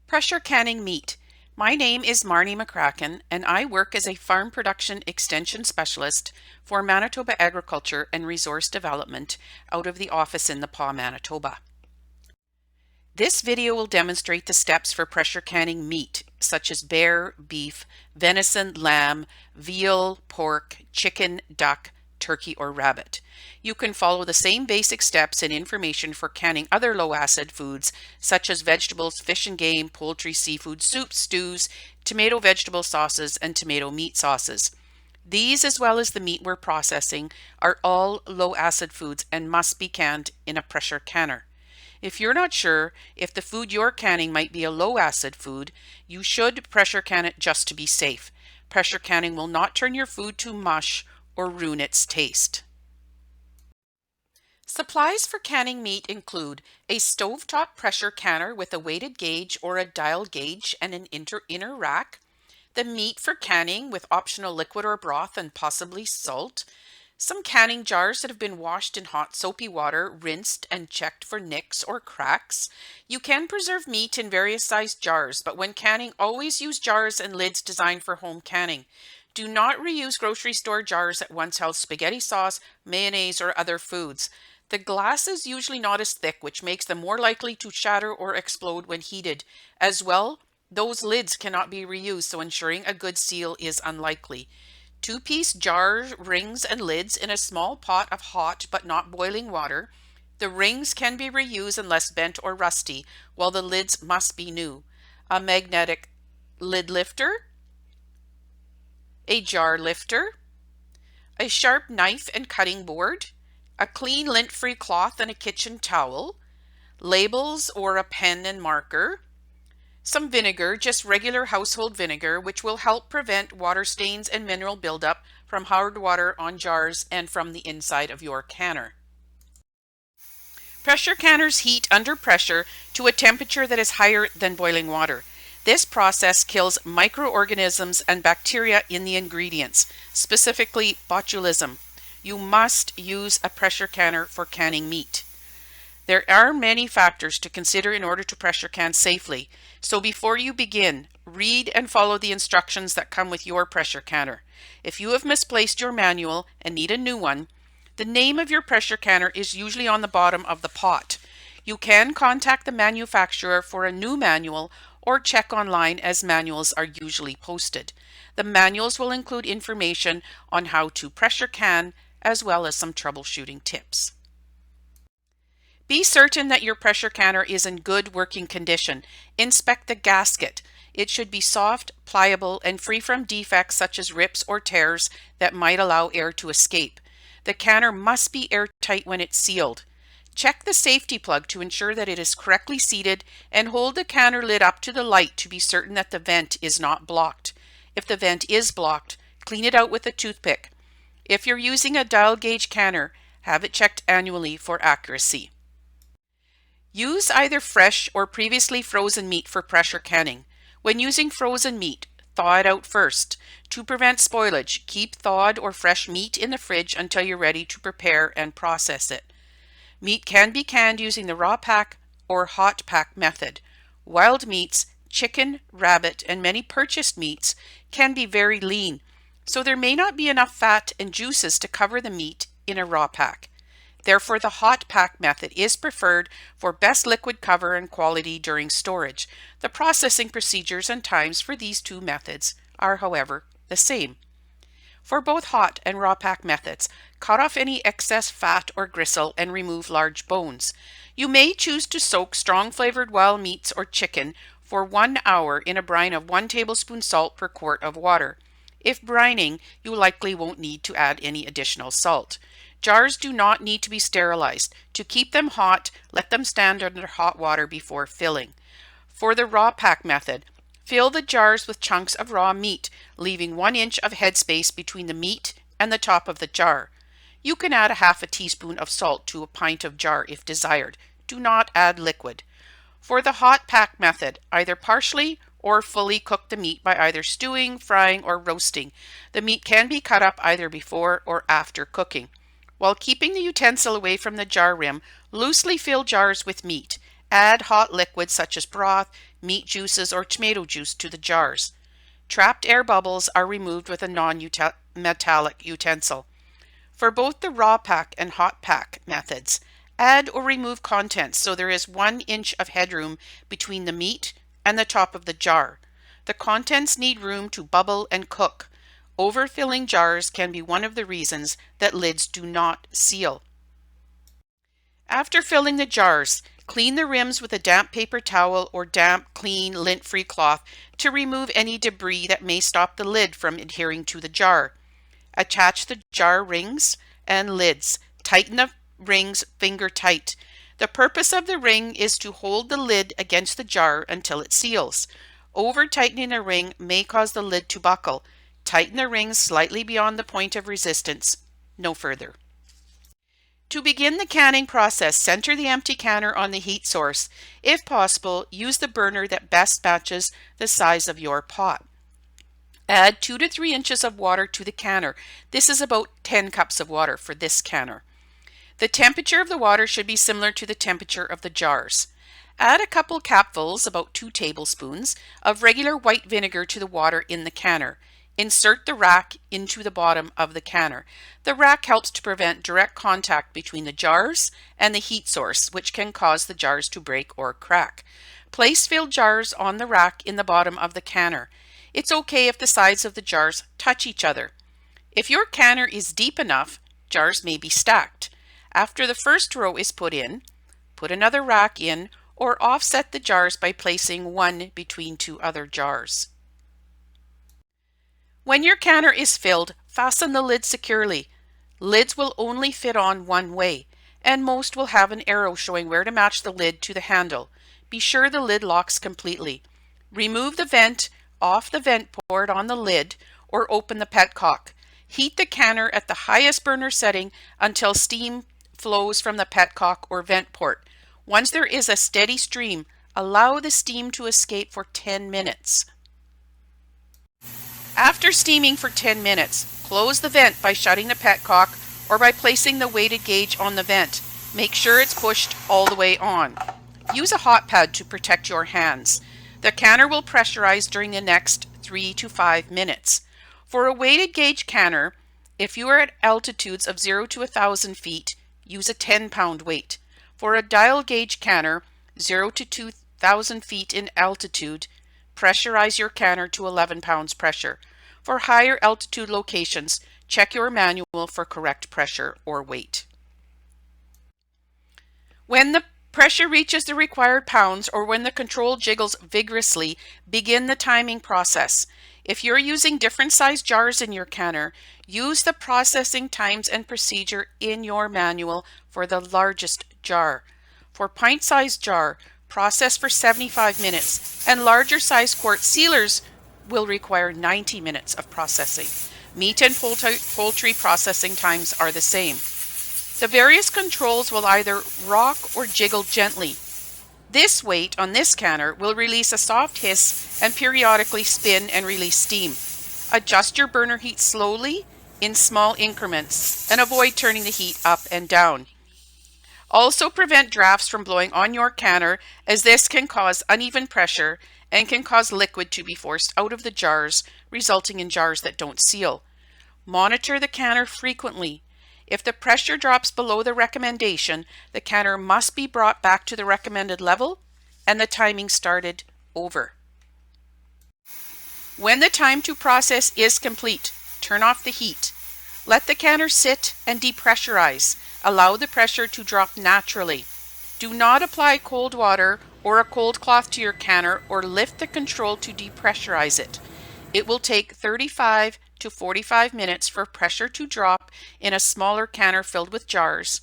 Pressure canning meat. My name is Marnie McCracken, and I work as a farm production extension specialist for Manitoba Agriculture and Resource Development out of the office in Napaw, Manitoba. This video will demonstrate the steps for pressure canning meat, such as bear, beef, venison, lamb, veal, pork, chicken, duck, turkey, or rabbit. You can follow the same basic steps and information for canning other low-acid foods, such as vegetables, fish and game, poultry, seafood, soups, stews, tomato vegetable sauces, and tomato meat sauces. These, as well as the meat we're processing, are all low-acid foods and must be canned in a pressure canner. If you're not sure if the food you're canning might be a low-acid food, you should pressure can it just to be safe. Pressure canning will not turn your food to mush or ruin its taste. Supplies for canning meat include a stovetop pressure canner with a weighted gauge or a dialed gauge and an inner rack, the meat for canning with optional liquid or broth and possibly salt, some canning jars that have been washed in hot soapy water, rinsed and checked for nicks or cracks. You can preserve meat in various sized jars, but when canning, always use jars and lids designed for home canning. Do not reuse grocery store jars that once held spaghetti sauce, mayonnaise, or other foods. The glass is usually not as thick, which makes them more likely to shatter or explode when heated. As well, those lids cannot be reused, so ensuring a good seal is unlikely. Two-piece jar rings and lids in a small pot of hot but not boiling water. The rings can be reused unless bent or rusty, while the lids must be new. A magnetic lid lifter, a jar lifter, a sharp knife and cutting board, a clean lint-free cloth and a kitchen towel, labels or a pen and marker, some vinegar, just regular household vinegar, which will help prevent water stains and mineral buildup from hard water on jars and from the inside of your canner. Pressure canners heat under pressure to a temperature that is higher than boiling water. This process kills microorganisms and bacteria in the ingredients, specifically botulism. You must use a pressure canner for canning meat. There are many factors to consider in order to pressure can safely, so before you begin, read and follow the instructions that come with your pressure canner. If you have misplaced your manual and need a new one, the name of your pressure canner is usually on the bottom of the pot. You can contact the manufacturer for a new manual or check online, as manuals are usually posted. The manuals will include information on how to pressure can as well as some troubleshooting tips. Be certain that your pressure canner is in good working condition. Inspect the gasket. It should be soft, pliable, and free from defects such as rips or tears that might allow air to escape. The canner must be airtight when it's sealed. Check the safety plug to ensure that it is correctly seated, and hold the canner lid up to the light to be certain that the vent is not blocked. If the vent is blocked, clean it out with a toothpick. If you're using a dial gauge canner, have it checked annually for accuracy. Use either fresh or previously frozen meat for pressure canning. When using frozen meat, thaw it out first. To prevent spoilage, keep thawed or fresh meat in the fridge until you're ready to prepare and process it. Meat can be canned using the raw pack or hot pack method. Wild meats, chicken, rabbit, and many purchased meats can be very lean, so there may not be enough fat and juices to cover the meat in a raw pack. Therefore, the hot pack method is preferred for best liquid cover and quality during storage. The processing procedures and times for these two methods are, however, the same. For both hot and raw pack methods, cut off any excess fat or gristle and remove large bones. You may choose to soak strong flavored wild meats or chicken for 1 hour in a brine of 1 tablespoon salt per quart of water. If brining, you likely won't need to add any additional salt. Jars do not need to be sterilized. To keep them hot, let them stand under hot water before filling. For the raw pack method, fill the jars with chunks of raw meat, leaving 1 inch of headspace between the meat and the top of the jar. You can add a half a teaspoon of salt to a pint of jar if desired. Do not add liquid. For the hot pack method, either partially or fully cook the meat by either stewing, frying, or roasting. The meat can be cut up either before or after cooking. While keeping the utensil away from the jar rim, loosely fill jars with meat. Add hot liquids such as broth, meat juices, or tomato juice to the jars. Trapped air bubbles are removed with a non-metallic utensil. For both the raw pack and hot pack methods, add or remove contents so there is 1 inch of headroom between the meat and the top of the jar. The contents need room to bubble and cook. Overfilling jars can be one of the reasons that lids do not seal. After filling the jars, clean the rims with a damp paper towel or damp, clean, lint-free cloth to remove any debris that may stop the lid from adhering to the jar. Attach the jar rings and lids. Tighten the rings finger tight. The purpose of the ring is to hold the lid against the jar until it seals. Over-tightening a ring may cause the lid to buckle. Tighten the rings slightly beyond the point of resistance, no further. To begin the canning process, center the empty canner on the heat source. If possible, use the burner that best matches the size of your pot. Add 2 to 3 inches of water to the canner. This is about 10 cups of water for this canner. The temperature of the water should be similar to the temperature of the jars. Add a couple capfuls, about 2 tablespoons, of regular white vinegar to the water in the canner. Insert the rack into the bottom of the canner. The rack helps to prevent direct contact between the jars and the heat source, which can cause the jars to break or crack. Place filled jars on the rack in the bottom of the canner. It's okay if the sides of the jars touch each other. If your canner is deep enough, jars may be stacked. After the first row is put in, put another rack in or offset the jars by placing one between 2 other jars. When your canner is filled, fasten the lid securely. Lids will only fit on one way, and most will have an arrow showing where to match the lid to the handle. Be sure the lid locks completely. Remove the vent off the vent port on the lid or open the petcock. Heat the canner at the highest burner setting until steam flows from the petcock or vent port. Once there is a steady stream, allow the steam to escape for 10 minutes. After steaming for 10 minutes, close the vent by shutting the petcock or by placing the weighted gauge on the vent. Make sure it's pushed all the way on. Use a hot pad to protect your hands. The canner will pressurize during the next 3 to 5 minutes. For a weighted gauge canner, if you are at altitudes of 0 to 1,000 feet, use a 10-pound weight. For a dial gauge canner, 0 to 2,000 feet in altitude, pressurize your canner to 11 pounds pressure. For higher altitude locations, check your manual for correct pressure or weight. When the pressure reaches the required pounds or when the control jiggles vigorously, begin the timing process. If you're using different size jars in your canner, use the processing times and procedure in your manual for the largest jar. For pint-sized jar, process for 75 minutes, and larger size quart sealers will require 90 minutes of processing. Meat and poultry processing times are the same. The various controls will either rock or jiggle gently. This weight on this canner will release a soft hiss and periodically spin and release steam. Adjust your burner heat slowly in small increments and avoid turning the heat up and down. Also prevent drafts from blowing on your canner, as this can cause uneven pressure and can cause liquid to be forced out of the jars, resulting in jars that don't seal. Monitor the canner frequently. If the pressure drops below the recommendation, the canner must be brought back to the recommended level and the timing started over. When the time to process is complete, turn off the heat. Let the canner sit and depressurize. Allow the pressure to drop naturally. Do not apply cold water or a cold cloth to your canner or lift the control to depressurize it. It will take 35 to 45 minutes for pressure to drop in a smaller canner filled with jars,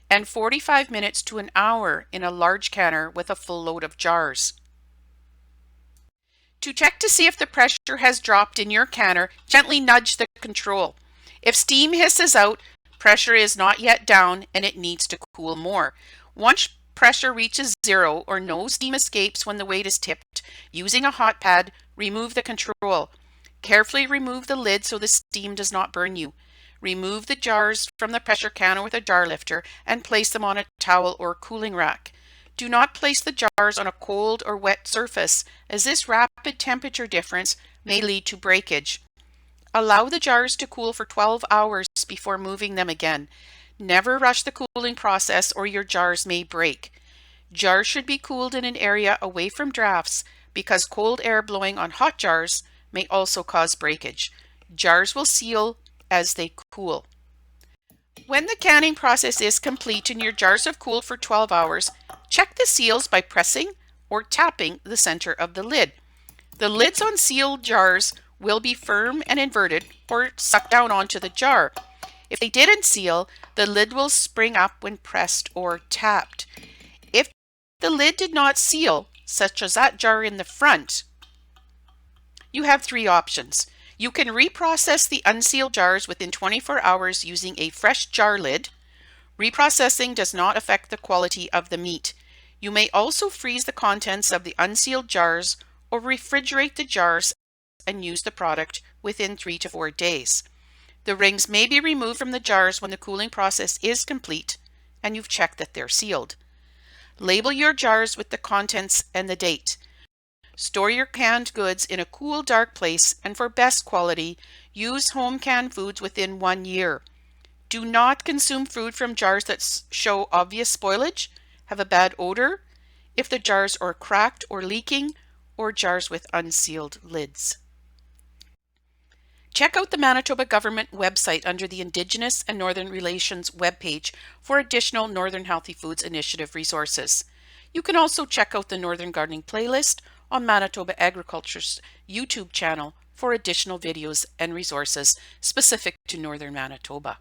and 45 minutes to an hour in a large canner with a full load of jars. To check to see if the pressure has dropped in your canner, gently nudge the control. If steam hisses out, pressure is not yet down and it needs to cool more. Once pressure reaches 0 or no steam escapes when the weight is tipped, using a hot pad, remove the control. Carefully remove the lid so the steam does not burn you. Remove the jars from the pressure canner with a jar lifter and place them on a towel or cooling rack. Do not place the jars on a cold or wet surface, as this rapid temperature difference may lead to breakage. Allow the jars to cool for 12 hours before moving them again. Never rush the cooling process or your jars may break. Jars should be cooled in an area away from drafts because cold air blowing on hot jars may also cause breakage. Jars will seal as they cool. When the canning process is complete and your jars have cooled for 12 hours, check the seals by pressing or tapping the center of the lid. The lids on sealed jars will be firm and inverted or suck down onto the jar. If they didn't seal, the lid will spring up when pressed or tapped. If the lid did not seal, such as that jar in the front, you have three options. You can reprocess the unsealed jars within 24 hours using a fresh jar lid. Reprocessing does not affect the quality of the meat. You may also freeze the contents of the unsealed jars or refrigerate the jars and use the product within 3 to 4 days. The rings may be removed from the jars when the cooling process is complete and you've checked that they're sealed. Label your jars with the contents and the date. Store your canned goods in a cool, dark place, and for best quality, use home canned foods within 1 year. Do not consume food from jars that show obvious spoilage, have a bad odor, if the jars are cracked or leaking, or jars with unsealed lids. Check out the Manitoba Government website under the Indigenous and Northern Relations webpage for additional Northern Healthy Foods Initiative resources. You can also check out the Northern Gardening playlist on Manitoba Agriculture's YouTube channel for additional videos and resources specific to Northern Manitoba.